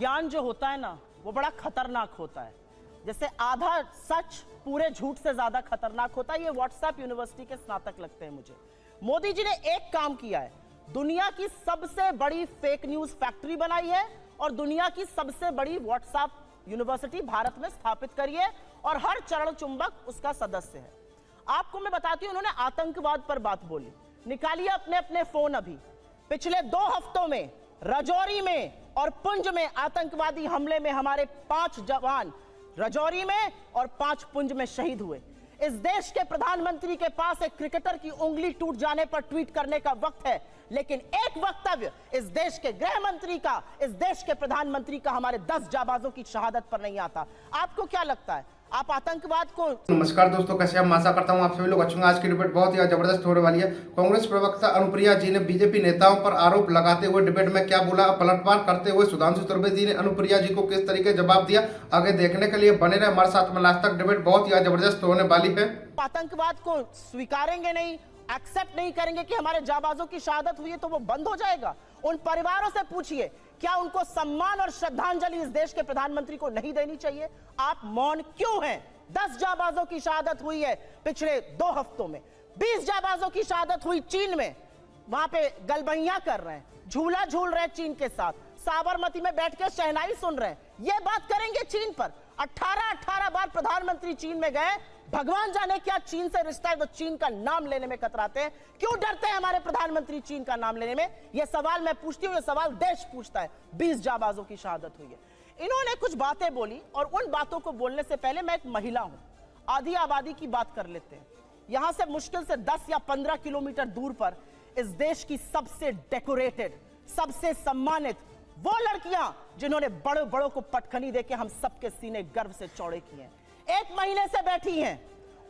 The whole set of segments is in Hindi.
ज्ञान जो होता है ना वो बड़ा खतरनाक होता है। जैसे आधा सच पूरे झूठ से ज्यादा खतरनाक होता है। ये व्हाट्सएप यूनिवर्सिटी के स्नातक लगते हैं मुझे। मोदी जी ने एक काम किया है, दुनिया की सबसे बड़ी फेक न्यूज फैक्ट्री बनाई है और दुनिया की सबसे बड़ी व्हाट्सएप यूनिवर्सिटी भारत में स्थापित करी है और हर चरण चुंबक उसका सदस्य है। आपको मैं बताती हूं, उन्होंने आतंकवाद पर बात बोली। निकालिए अपने अपने फोन अभी। पिछले 2 हफ्तों में राजौरी में और पुंछ में आतंकवादी हमले में हमारे 5 जवान राजौरी में और 5 पुंछ में शहीद हुए। इस देश के प्रधानमंत्री के पास एक क्रिकेटर की उंगली टूट जाने पर ट्वीट करने का वक्त है, लेकिन एक वक्तव्य इस देश के गृह मंत्री का, इस देश के प्रधानमंत्री का हमारे 10 जाबाजों की शहादत पर नहीं आता। आपको क्या लगता है, आप आतंकवाद को? नमस्कार दोस्तों, कैसे आप? आशा करता हूं आप सभी लोग अच्छे होंगे। आज की डिबेट बहुत ही जबरदस्त होने वाली है। कांग्रेस प्रवक्ता अनुप्रिया जी ने बीजेपी नेताओं पर आरोप लगाते हुए डिबेट में क्या बोला, पलटवार करते हुए सुधांशु त्रिवेदी ने अनुप्रिया जी को किस तरीके जवाब दिया, आगे देखने के लिए बने रहे हमारे साथ में। लास्ट तक डिबेट बहुत ही जबरदस्त होने वाली है। आतंकवाद को स्वीकारेंगे नहीं, एक्सेप्ट नहीं करेंगे कि हमारे जाबाजों की शहादत हुई है तो वो बंद हो जाएगा। उन परिवारों से पूछिए, क्या उनको सम्मान और श्रद्धांजलि इस देश के प्रधानमंत्री को नहीं देनी चाहिए? आप मौन क्यों हैं? 10 जाबाजों की शहादत हुई है पिछले 2 हफ्तों में। 20 जाबाजों की शहादत हुई चीन में, वहां पे गलबैया कर रहे हैं, झूला झूल रहे हैं चीन के साथ, साबरमती में बैठ के शहनाई सुन रहे हैं। ये बात करेंगे चीन पर? 18 बार प्रधानमंत्री चीन में गए, भगवान जाने क्या चीन से रिश्ता है तो चीन का नाम लेने में कतराते हैं। क्यों डरते हैं हमारे प्रधानमंत्री चीन का नाम लेने में? यह सवाल मैं पूछती हूं, यह सवाल देश पूछता है। 20 जाबाजों की शहादत हुई है। इन्होंने कुछ बातें बोली और उन बातों को बोलने से पहले मैं एक महिला हूं, आधी आबादी की बात कर लेते हैं। यहां से मुश्किल से 10 या 15 किलोमीटर दूर पर इस देश की सबसे डेकोरेटेड, सबसे सम्मानित वो लड़कियां जिन्होंने बड़े बड़ों को पटखनी देके हम सबके सीने गर्व से चौड़े किए हैं, 1 महीने से बैठी हैं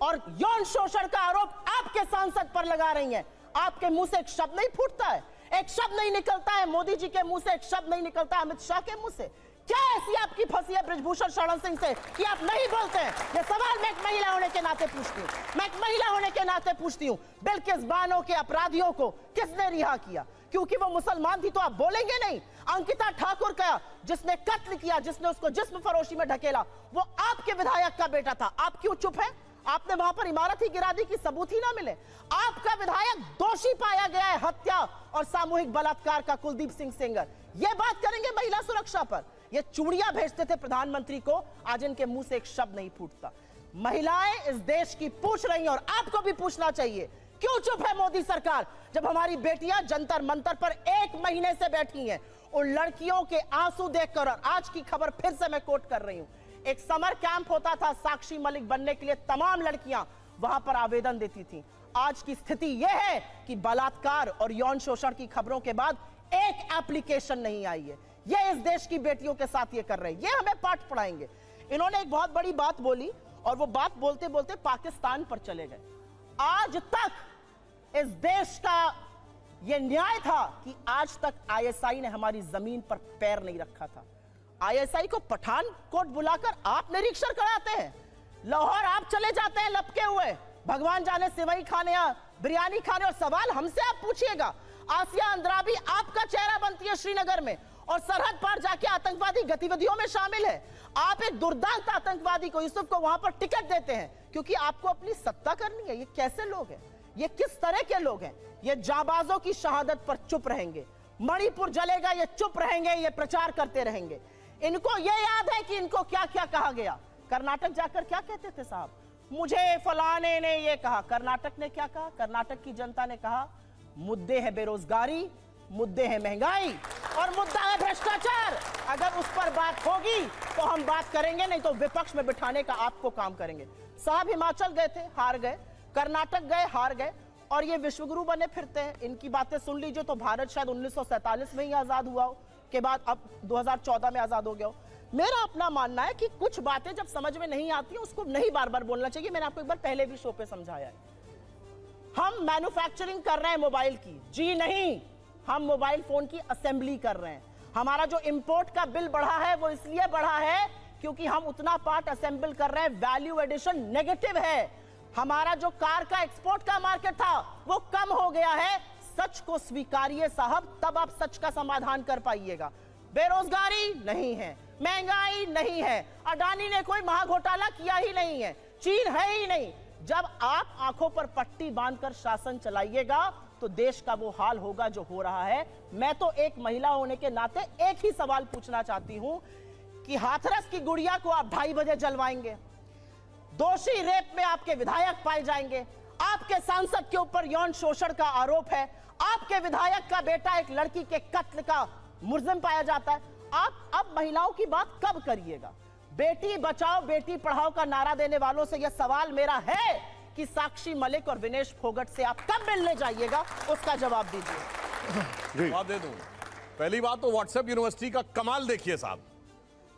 और यौन शोषण का आरोप आपके सांसद पर लगा रही हैं। आपके मुंह से एक शब्द नहीं फूटता है, एक शब्द नहीं निकलता है मोदी जी के मुंह से, एक शब्द नहीं निकलता है अमित शाह के मुंह से। क्या ऐसी आपकी फंसी है ब्रिजभूषण शरण सिंह से कि आप नहीं बोलते हैं? ये सवाल मैं एक महिला होने के नाते पूछती हूँ, मैं एक महिला होने के नाते पूछती हूँ। बिल्किस बानो के अपराधियों को किसने रिहा किया? क्योंकि वो मुसलमान थी तो आप बोलेंगे नहीं? अंकिता ठाकुर का जिसने कत्ल किया, जिसने उसको जिस्म फरोशी में ढकेला, वो आपके विधायक का बेटा था। आप क्यों चुप है? आपने वहां पर इमारत ही गिरा दी कि सबूत ही ना मिले। आपका विधायक दोषी पाया गया है हत्या और सामूहिक बलात्कार का, कुलदीप सिंह सेंगर। ये बात करेंगे महिला सुरक्षा पर। ये चूड़ियां भेजते थे प्रधानमंत्री को, आज इनके मुंह से एक शब्द नहीं फूटता। महिलाएं इस देश की पूछ रही हैं और आपको भी पूछना चाहिए, क्यों चुप है मोदी सरकार जब हमारी बेटियां जंतर मंतर पर 1 महीने से बैठी हैं? उन लड़कियों के आंसू देखकर, और आज की खबर फिर से मैं कोट कर रही हूं, एक समर कैंप होता था साक्षी मलिक बनने के लिए, तमाम लड़कियां वहां पर आवेदन देती थी। आज की स्थिति यह है कि बलात्कार और यौन शोषण की खबरों के बाद एक एप्लीकेशन नहीं आई है। ये इस देश की बेटियों के साथ ये कर रहे हैं, ये हमें पाठ पढ़ाएंगे। इन्होंने एक बहुत बड़ी बात बोली और वो बात बोलते बोलते पाकिस्तान पर चले गए। आज तक इस देश का ये न्याय था कि आज तक आईएसआई ने हमारी जमीन पर पैर नहीं रखा था। आईएसआई को पठानकोट बुलाकर आप निरीक्षण कराते हैं, लाहौर आप चले जाते हैं लपके हुए, भगवान जाने सेवई खाने या बिरयानी खाने, और सवाल हमसे आप पूछिएगा। आसिया अंद्राबी आपका चेहरा बनती है श्रीनगर में और सरहद पार जाके आतंकवादी गतिविधियों में शामिल है। आप एक दुर्दांत आतंकवादी को, यूसुफ को वहां पर टिकट देते हैं क्योंकि आपको अपनी सत्ता करनी है। ये कैसे लोग हैं? ये किस तरह के लोग हैं? ये जाबाजों की शहादत पर चुप रहेंगे, मणिपुर जलेगा ये चुप रहेंगे, ये प्रचार करते रहेंगे। इनको ये याद है कि इनको क्या क्या कहा गया। कर्नाटक जाकर क्या कहते थे साहब? मुझे फलाने ने ये कहा। कर्नाटक ने क्या कहा? कर्नाटक की जनता ने कहा मुद्दे है बेरोजगारी, मुद्दे है महंगाई और मुद्दा है भ्रष्टाचार। अगर उस पर बात होगी तो हम बात करेंगे, नहीं तो विपक्ष में बिठाने का आपको काम करेंगे। साहब हिमाचल गए थे, हार गए, कर्नाटक गए, हार गए, और ये विश्वगुरु बने फिरते हैं। इनकी बातें सुन लीजिए तो भारत शायद 1947 में ही आजाद हुआ हो, के बाद अब 2014 में आजाद हो गया हो। मेरा अपना मानना है कि कुछ बातें जब समझ में नहीं आती हैं उसको नहीं बार बार बोलना चाहिए। मैंने आपको एक बार पहले भी शो पे समझाया है। हम मैन्युफैक्चरिंग कर रहे हैं मोबाइल की, जी नहीं, हम मोबाइल फोन की असेंबली कर रहे हैं। हमारा जो इंपोर्ट का बिल बढ़ा है वो इसलिए बढ़ा है क्योंकि हम उतना पार्ट असेंबल कर रहे हैं, वैल्यू एडिशन नेगेटिव है। हमारा जो कार का एक्सपोर्ट का मार्केट था वो कम हो गया है। सच को स्वीकारिए साहब, तब आप सच का समाधान कर पाइएगा। बेरोजगारी नहीं है, महंगाई नहीं है, अडानी ने कोई महाघोटाला किया ही नहीं है, चीन है ही नहीं। जब आप आंखों पर पट्टी बांधकर शासन चलाइएगा तो देश का वो हाल होगा जो हो रहा है। मैं तो एक महिला होने के नाते एक ही सवाल पूछना चाहती हूं कि हाथरस की गुड़िया को आप 2:30 बजे जलवाएंगे, दोषी रेप में आपके विधायक पाए जाएंगे, आपके सांसद के ऊपर यौन शोषण का आरोप है, आपके विधायक का बेटा एक लड़की के कत्ल का मुलजिम पाया जाता है। आप अब महिलाओं की बात कब करिएगा? बेटी बचाओ बेटी पढ़ाओ का नारा देने वालों से यह सवाल मेरा है कि साक्षी मलिक और विनेश फोगट से आप कब मिलने जाइएगा, उसका जवाब दीजिए। जवाब दे दूं। पहली बात तो व्हाट्सएप यूनिवर्सिटी का कमाल देखिए साहब,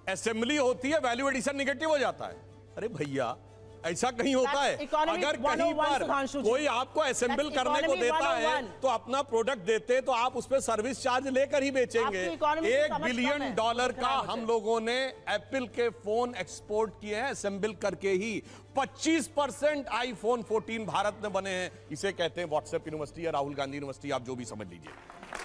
असेंबली होती है, वैल्यू एडिशन निगेटिव हो जाता है। अरे भैया ऐसा कहीं होता है? अगर कहीं पर कोई आपको असेंबल करने को देता है तो अपना प्रोडक्ट देते तो आप उस पर सर्विस चार्ज लेकर ही बेचेंगे। $1 बिलियन का हम लोगों ने एप्पल के फोन एक्सपोर्ट किए हैं असेंबल करके ही। 25% आईफोन 14 भारत में बने हैं। इसे कहते हैं व्हाट्सएप यूनिवर्सिटी या राहुल गांधी यूनिवर्सिटी, आप जो भी समझ लीजिए।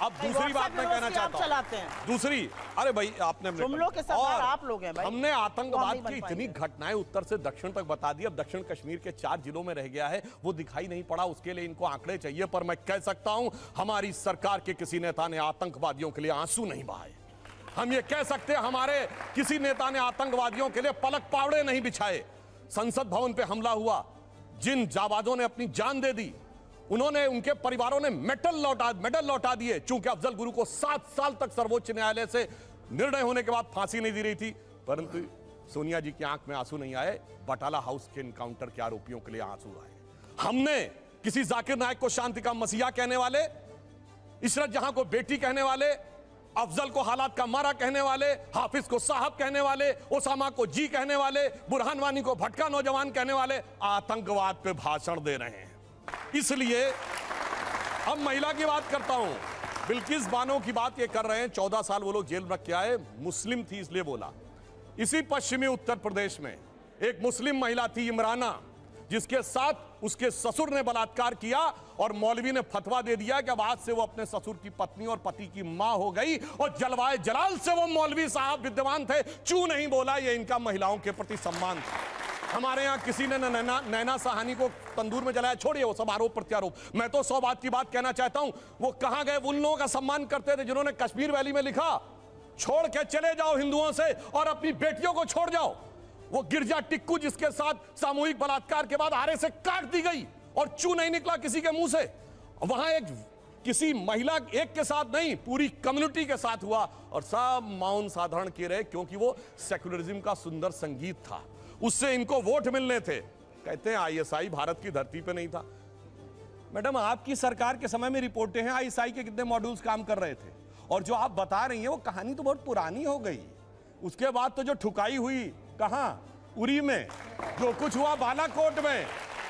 अब दूसरी बात मैं कहना चाहता हूं, दूसरी, अरे भाई आपने जुमलों के सरदार आप लोग हैं भाई। हमने आतंकवाद की इतनी घटनाएं उत्तर से दक्षिण तक बता दी, अब दक्षिण कश्मीर के 4 जिलों में रह गया है, वो दिखाई नहीं पड़ा। उसके लिए इनको आंकड़े चाहिए, पर मैं कह सकता हूं हमारी सरकार के किसी नेता ने आतंकवादियों के लिए आंसू नहीं बहाए। हम ये कह सकते हैं हमारे किसी नेता ने आतंकवादियों के लिए पलक पावड़े नहीं बिछाए। संसद भवन पे हमला हुआ, जिन जाबाजों ने अपनी जान दे दी, उन्होंने, उनके परिवारों ने मेडल लौटा दिए। चूंकि अफजल गुरु को 7 साल तक सर्वोच्च न्यायालय से निर्णय होने के बाद फांसी नहीं दी रही थी, परंतु सोनिया जी की आंख में आंसू नहीं आए, बटाला हाउस के एनकाउंटर के आरोपियों के लिए आंसू आए। हमने किसी जाकिर नायक को शांति का मसीहा कहने वाले, इशरत जहां को बेटी कहने वाले, अफजल को हालात का मारा कहने वाले, हाफिज को साहब कहने वाले, ओसामा को जी कहने वाले, बुरहान वानी को भटका नौजवान कहने वाले आतंकवाद पे भाषण दे रहे हैं। इसलिए अब महिला की बात करता हूं। बिल्किस बानो की बात ये कर रहे हैं, 14 साल वो लोग जेल में रख के आए, मुस्लिम थी इसलिए बोला। इसी पश्चिमी उत्तर प्रदेश में एक मुस्लिम महिला थी इमराना, जिसके साथ उसके ससुर ने बलात्कार किया और मौलवी ने फतवा दे दिया कि अब आज से वो अपने ससुर की पत्नी और पति की मां हो गई, और जलवाए जलाल से वो मौलवी साहब विद्यमान थे, चू नहीं बोला। ये इनका महिलाओं के प्रति सम्मान था। हमारे यहां किसी ने नैना साहनी को तंदूर में जलाया, छोड़िए वो सब आरोप प्रत्यारोप। मैं तो 100 बात की बात कहना चाहता हूं, वो कहां गए उन लोगों का सम्मान करते थे जिन्होंने कश्मीर वैली में लिखा, छोड़ के चले जाओ हिंदुओं से और अपनी बेटियों को छोड़ जाओ। वो गिरजा टिक्कू जिसके साथ सामूहिक बलात्कार के बाद आरे से काट दी गई और चू नहीं निकला किसी के मुंह से। वहां एक किसी महिला एक के साथ नहीं, पूरी कम्युनिटी के साथ हुआ और सब मौन साधारण किए रहे, क्योंकि वो सेक्युलरिज्म का सुंदर संगीत था, उससे इनको वोट मिलने थे। कहते हैं आईएसआई भारत की धरती पे नहीं था। मैडम आपकी सरकार के समय में रिपोर्टें हैं आईएसआई के कितने मॉड्यूल्स काम कर रहे थे, और जो आप बता रही हैं वो कहानी तो बहुत पुरानी हो गई। उसके बाद तो जो ठुकाई हुई कहां, उरी में, जो कुछ हुआ बालाकोट में,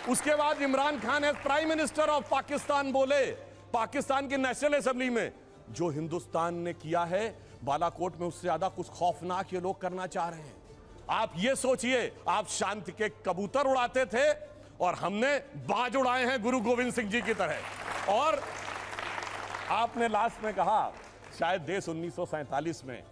उसके बाद Imran Khan as prime minister of Pakistan बोले पाकिस्तान की नेशनल असेंबली में, जो हिंदुस्तान ने किया है बालाकोट में उससे ज्यादा कुछ खौफनाक ये लोग करना चाह रहे हैं। आप ये सोचिए, आप शांति के कबूतर उड़ाते थे और हमने बाज उड़ाए हैं गुरु गोविंद सिंह जी की तरह। और आपने लास्ट में कहा शायद देश 1947 में,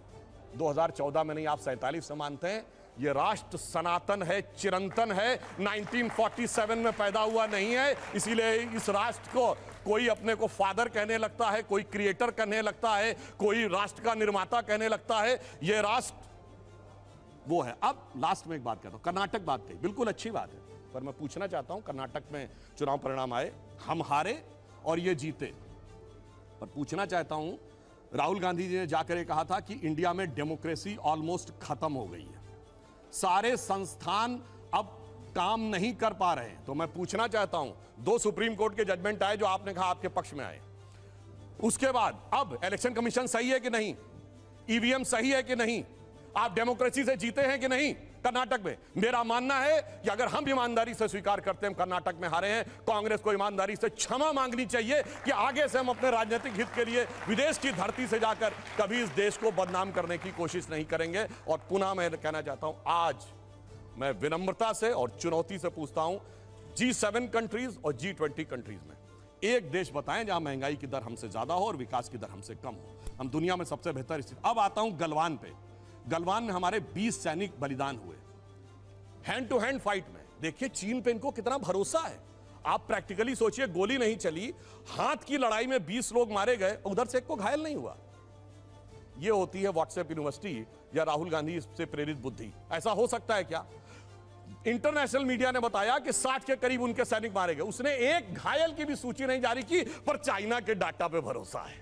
2014 में नहीं, आप 47 से मानते हैं। ये राष्ट्र सनातन है, चिरंतन है, 1947 में पैदा हुआ नहीं है। इसीलिए इस राष्ट्र को कोई अपने को फादर कहने लगता है, कोई क्रिएटर कहने लगता है, कोई राष्ट्र का निर्माता कहने लगता है। ये राष्ट्र वो है। अब लास्ट में एक बात कहता हूं, कर्नाटक बात कही, बिल्कुल अच्छी बात है, पर मैं पूछना चाहता हूं, कर्नाटक में चुनाव परिणाम आए, हम हारे और ये जीते, पर पूछना चाहता हूं, राहुल गांधी जी ने जाकर ये कहा था कि इंडिया में डेमोक्रेसी ऑलमोस्ट खत्म हो गई है, सारे संस्थान अब काम नहीं कर पा रहे हैं। तो मैं पूछना चाहता हूं, 2 सुप्रीम कोर्ट के जजमेंट आए जो आपने कहा आपके पक्ष में आए, उसके बाद अब इलेक्शन कमीशन सही है कि नहीं, ईवीएम सही है कि नहीं, आप डेमोक्रेसी से जीते हैं कि नहीं कर्नाटक में? मेरा मानना है कि अगर हम ईमानदारी से स्वीकार करते हैं हम कर्नाटक में हारे हैं, कांग्रेस को ईमानदारी से क्षमा मांगनी चाहिए कि आगे से हम अपने राजनीतिक हित के लिए विदेश की धरती से जाकर कभी इस देश को बदनाम करने की कोशिश नहीं करेंगे। और पुनः मैं कहना चाहता हूं, आज मैं विनम्रता से और चुनौती से पूछता हूं, G7 कंट्रीज और G20 कंट्रीज में एक देश बताएं जहां महंगाई की दर हमसे ज्यादा हो और विकास की दर हमसे कम हो। हम दुनिया में सबसे बेहतर स्थिति। अब आता हूं गलवान पे। गलवान में हमारे 20 सैनिक बलिदान हुए हैंड टू हैंड फाइट में। देखिए चीन पे इनको कितना भरोसा है। आप प्रैक्टिकली सोचिए, गोली नहीं चली, हाथ की लड़ाई में 20 लोग मारे गए, उधर से एक को घायल नहीं हुआ। ये होती है व्हाट्सएप यूनिवर्सिटी या राहुल गांधी से प्रेरित बुद्धि। ऐसा हो सकता है क्या? इंटरनेशनल मीडिया ने बताया कि 60 के करीब उनके सैनिक मारे गए। उसने एक घायल की भी सूची नहीं जारी की, पर चाइना के डाटा पे भरोसा है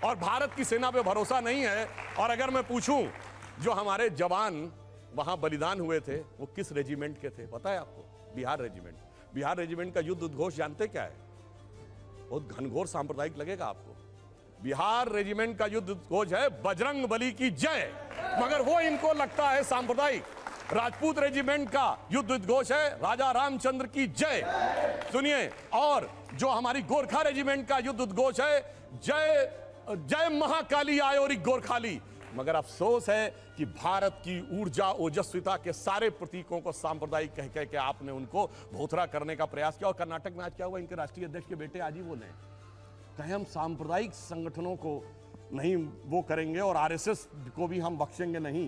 और भारत की सेना पे भरोसा नहीं है। और अगर मैं पूछूं, जो हमारे जवान वहां बलिदान हुए थे वो किस रेजिमेंट के थे पता है आपको? बिहार रेजिमेंट। बिहार रेजिमेंट का युद्ध उद्घोष जानते क्या है? बहुत घनघोर सांप्रदायिक लगेगा आपको। बिहार रेजिमेंट का युद्ध उद्घोष है बजरंग बली की जय, मगर वो इनको लगता है सांप्रदायिक। राजपूत रेजिमेंट का युद्ध उद्घोष है राजा रामचंद्र की जय। सुनिए, और जो हमारी गोरखा रेजिमेंट का युद्ध उद्घोष है जय जय महाकाली आयोरी गोरखाली। मगर अफसोस है कि भारत की ऊर्जा ओजस्विता के सारे प्रतीकों को सांप्रदायिक कह कह के आपने उनको भोथरा करने का प्रयास किया। और कर्नाटक में आज क्या हुआ? इनके राष्ट्रीय अध्यक्ष के बेटे आज ही बोले कहे हम सांप्रदायिक संगठनों को नहीं वो करेंगे और आरएसएस को भी हम बख्शेंगे नहीं।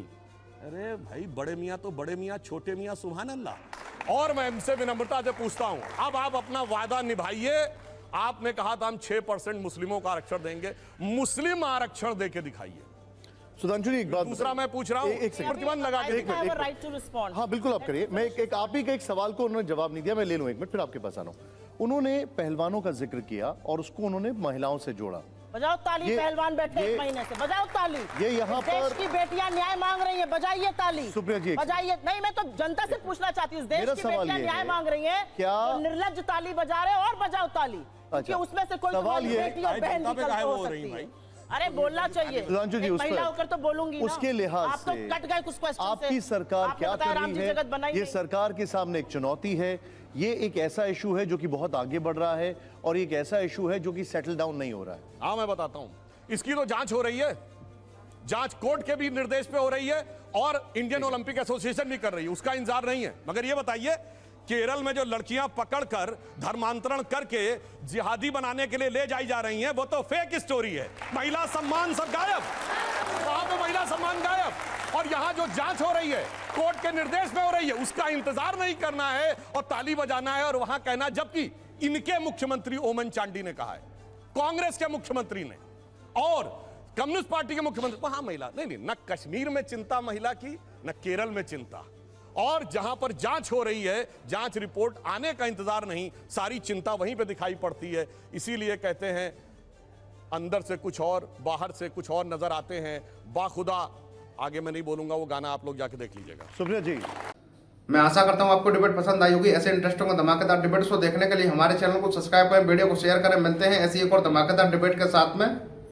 अरे भाई, बड़े मियां तो बड़े मियां, छोटे मियां सुभान अल्लाह। और मैं इनसे विनम्रता से पूछता हूं, अब आप अपना वादा निभाइए। आपने कहा था हम 6% मुस्लिमों का आरक्षण देंगे, मुस्लिम आरक्षण देके दिखाइए। सुधांशु जी एक बात दूसरा मैं पूछ रहा हूं, एक सेकंड। प्रतिबंध लगा के राइट टू रिस्पॉन्ड। हाँ बिल्कुल आप करिए। मैं एक आप ही के एक सवाल को उन्होंने जवाब नहीं दिया, मैं ले लूं 1 मिनट फिर आपके पास आ रहा हूं। उन्होंने पहलवानों का जिक्र किया और उसको उन्होंने महिलाओं से जोड़ा। बजाओ ताली, पहलवान बैठे 1 महीने से, बजाओ ताली। ये यहाँ देश पर की बेटियां न्याय मांग रही हैं, बजाइए ताली। सुप्रिया जी बजाइए। नहीं, मैं तो जनता से पूछना चाहती हूँ, देश मेरा की सवाल बेटियां ये न्याय है, मांग रही हैं, क्या तो निर्लज्ज ताली बजा रहे और बजाओ ताली, क्योंकि उसमें से कोई सवाल तुम्हारी ये है, बेटी और बहन जनता पे निकल काहे हो हो रही सकती है। भाई? अरे बोलना चाहिए। सुधांशु जी एक उस महिला पर होकर तो बोलूंगी ना। उसके लिहाज आप तो से कट गए कुछ क्वेश्चन से। आपकी सरकार आपने क्या बताया कर राम जी रही जगत बनाई है? ये नहीं। सरकार के सामने एक चुनौती है। ये एक ऐसा इशू है जो कि बहुत आगे बढ़ रहा है और एक ऐसा इशू है जो कि सेटल डाउन नहीं हो रहा है। हाँ, मैं बताता हूं, इसकी तो जांच हो रही है, जांच कोर्ट के भी निर्देश पे हो रही है और इंडियन ओलंपिक एसोसिएशन भी कर रही है, उसका इंतजार नहीं है। मगर ये बताइए, केरल में जो लड़कियां पकड़कर धर्मांतरण करके जिहादी बनाने के लिए ले जाई जा रही हैं, वो तो फेक स्टोरी है। महिला सम्मान सब गायब, वहां पे महिला सम्मान गायब। और यहां जो जांच हो रही है कोर्ट के निर्देश में हो रही है, उसका इंतजार नहीं करना है और ताली बजाना है और वहां कहना, जबकि इनके मुख्यमंत्री ओमन चांडी ने कहा है, कांग्रेस के मुख्यमंत्री ने और कम्युनिस्ट पार्टी के मुख्यमंत्री, वहां महिला नहीं, न कश्मीर में चिंता महिला की, न केरल में चिंता। और जहां पर जांच हो रही है, जांच रिपोर्ट आने का इंतजार नहीं, सारी चिंता वहीं पे दिखाई पड़ती है। इसीलिए कहते हैं अंदर से कुछ और, बाहर से कुछ और नजर आते हैं। बाखुदा, आगे मैं नहीं बोलूंगा, वो गाना आप लोग जाके देख लीजिएगा। सुप्रिया जी, मैं आशा करता हूं आपको डिबेट पसंद आई होगी। ऐसे इंटरेस्टिंग और धमाकेदार डिबेट्स को देखने के लिए हमारे चैनल को सब्सक्राइब करें, वीडियो को शेयर करें। मिलते हैं ऐसी एक और धमाकेदार डिबेट के साथ में।